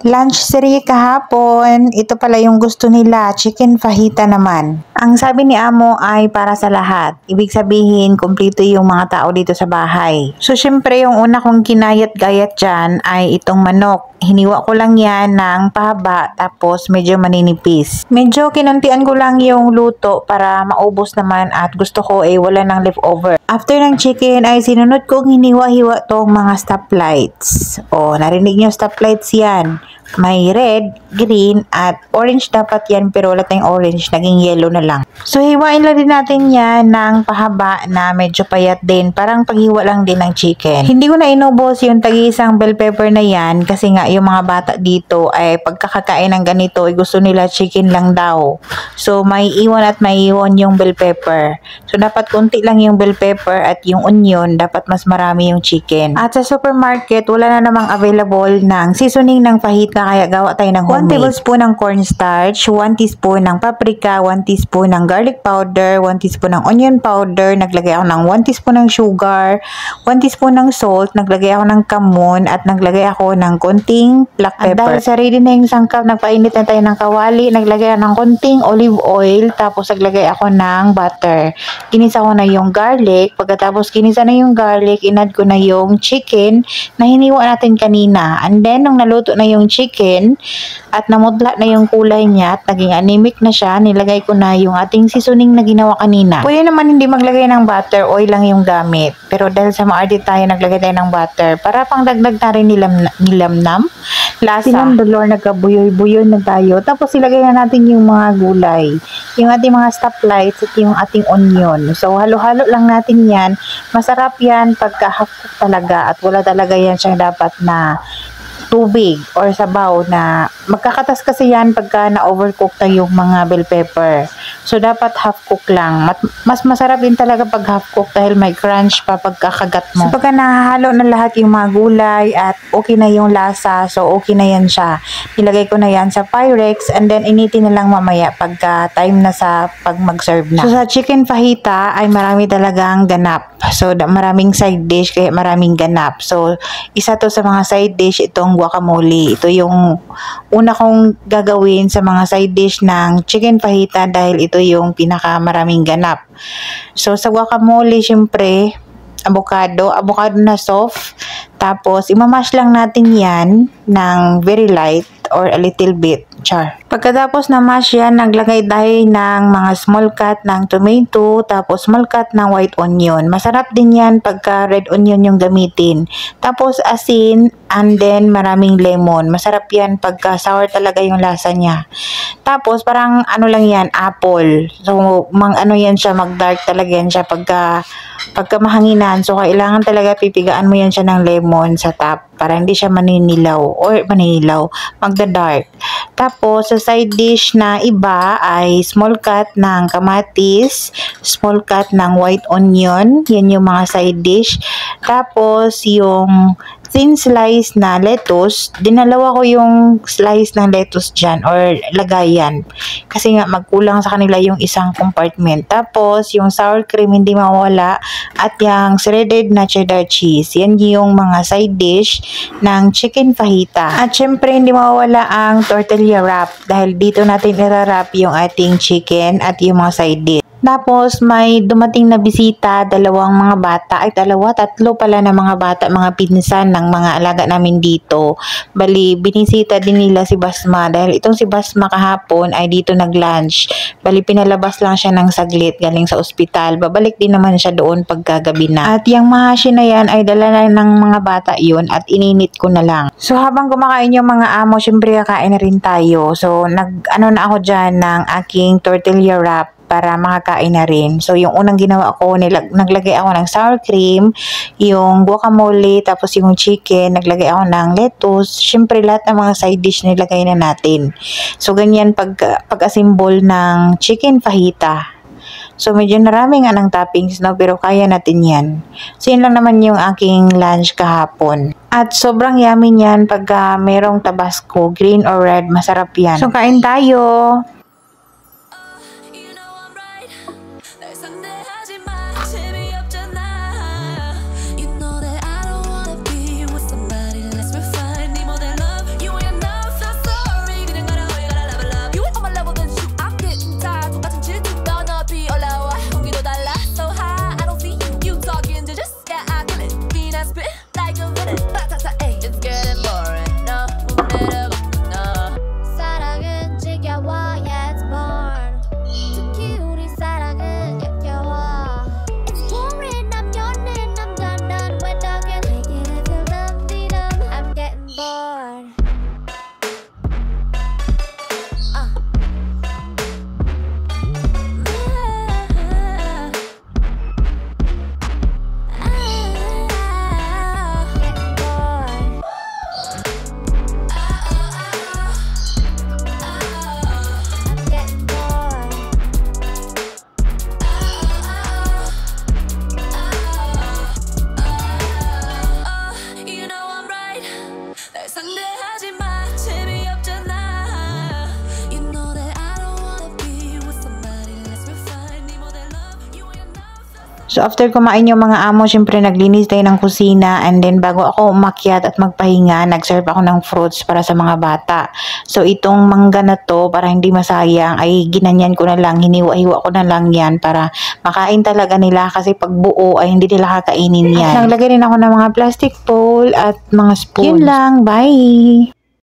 Lunch serie kahapon, ito pala yung gusto nila, chicken fajita naman. Ang sabi ni Amo ay para sa lahat. Ibig sabihin, kumpleto yung mga tao dito sa bahay. So, syempre, yung una kong kinayat-gayat dyan ay itong manok. Hiniwa ko lang yan ng pahaba, tapos medyo maninipis. Medyo kinuntian ko lang yung luto para maubos naman at gusto ko ay wala ng leftover. After ng chicken ay sinunod kong hiniwa-hiwa tong mga stoplights. O, narinig nyo stoplights yan. May red, green, at orange dapat yan pero wala tayong orange, naging yellow na lang. So, hiwain lang din natin yan ng pahaba na medyo payat din. Parang paghiwa lang din ng chicken. Hindi ko na inubos yung tagi-isang bell pepper na yan kasi nga yung mga bata dito ay pagkakakain ng ganito ay gusto nila chicken lang daw. So, may iwan at may iwan yung bell pepper. So, dapat konti lang yung bell pepper at yung onion, dapat mas marami yung chicken. At sa supermarket, wala na namang available ng seasoning ng fajita kaya gawa tayo ng homemade. 1 tablespoon ng cornstarch, 1 teaspoon ng paprika, 1 teaspoon ng garlic powder, 1 teaspoon ng onion powder, naglagay ako ng 1 teaspoon ng sugar, 1 teaspoon ng salt, naglagay ako ng kamon, at naglagay ako ng konting black pepper. At dahil sa ready na yung sangkap, nagpainit na tayo ng kawali, naglagay ako ng konting olive oil, tapos naglagay ako ng butter. Kinisa ko na yung garlic, pagkatapos kinisa na yung garlic, inad ko na yung chicken na hiniwa natin kanina. And then, nung naluto na yung chicken at namudla na yung kulay niya at naging anemic na siya, nilagay ko na yung ating seasoning na ginawa kanina. Pwede naman hindi maglagay ng butter, oil lang yung gamit. Pero dahil sa maarte tayo, naglagay tayo ng butter para pang dagdag na rin nilamnam, lasa. Sinandolor, nagkabuyoy-buyoy na tayo. Tapos ilagay na natin yung mga gulay, yung ating mga stoplights at yung ating onion. So halo-halo lang natin yan. Masarap yan pagka half cook talaga at wala talaga yan siyang dapat na tubig or sabaw na magkakatas kasi yan pagka na-overcook na yung mga bell pepper. So, dapat half cook lang. Mas masarap din talaga pag half cook dahil may crunch pa pagkakagat mo. So, pagka nahahalo na lahat yung mga gulay at okay na yung lasa, so okay na yan siya. Nilagay ko na yan sa Pyrex and then initin na lang mamaya pagka time na sa pag mag-serve na. So, sa chicken fajita ay marami talagang ganap. So, maraming side dish kaya maraming ganap. So, isa to sa mga side dish itong guacamole. Ito yung una kong gagawin sa mga side dish ng chicken fajita dahil ito yung pinakamaraming ganap. So, sa guacamole, syempre, avocado na soft. Tapos, imamash lang natin yan ng very light or a little bit. Char. Pagkatapos na mash yan, naglagay tayo ng mga small cut ng tomato, tapos small cut ng white onion. Masarap din yan pagka red onion yung gamitin. Tapos asin, and then maraming lemon. Masarap yan pagka sour talaga yung lasa niya. Tapos parang ano lang yan, apple. So, ano yan siya, mag-dark talaga yan siya pagka mahanginan. So, kailangan talaga pipigaan mo yan siya ng lemon sa top para hindi siya magda-dark. Tapos, sa side dish na iba ay small cut ng kamatis, small cut ng white onion. Yan yung mga side dish. Tapos, yung thin slice na lettuce, dinalawa ko yung slice ng lettuce dyan or lagayan. Kasi nga magkulang sa kanila yung isang compartment. Tapos yung sour cream hindi mawala at yung shredded na cheddar cheese. Yan yung mga side dish ng chicken fajita. At syempre hindi mawala ang tortilla wrap dahil dito natin irarap yung ating chicken at yung mga side dish. Tapos, may dumating na bisita, dalawang mga bata, tatlo pala na mga bata, mga pinsan ng mga alaga namin dito. Bali, binisita din nila si Basma dahil itong si Basma kahapon ay dito nag-lunch. Bali, pinalabas lang siya ng saglit galing sa ospital. Babalik din naman siya doon pagkagabi na. At yung mahashi na yan ay dala na ng mga bata yun at ininit ko na lang. So, habang kumakain yung mga amo, syempre kakain na rin tayo. So, na ako dyan ng aking tortilla wrap para makakain na rin. So, yung unang ginawa ko, naglagay ako ng sour cream, yung guacamole, tapos yung chicken, naglagay ako ng lettuce. Siyempre, lahat ng mga side dish nilagay na natin. So, ganyan pag-assemble ng chicken fajita. So, medyo narami nga ng toppings, no? Pero kaya natin yan. So, yun lang naman yung aking lunch kahapon. At sobrang yummy yan pagka merong tabasco, green or red, masarap yan. So, kain tayo! So after kumain yung mga amo, syempre naglinis tayo ng kusina, and then bago ako umakyat at magpahinga, nag-serve ako ng fruits para sa mga bata. So itong mangga na to, para hindi masayang, ay ginanyan ko na lang, hiniwa-hiwa ko na lang yan para makain talaga nila, kasi pag buo ay hindi nila kakainin yan. Naglagay rin ako ng mga plastic bowl at mga spoons. Yun lang, bye!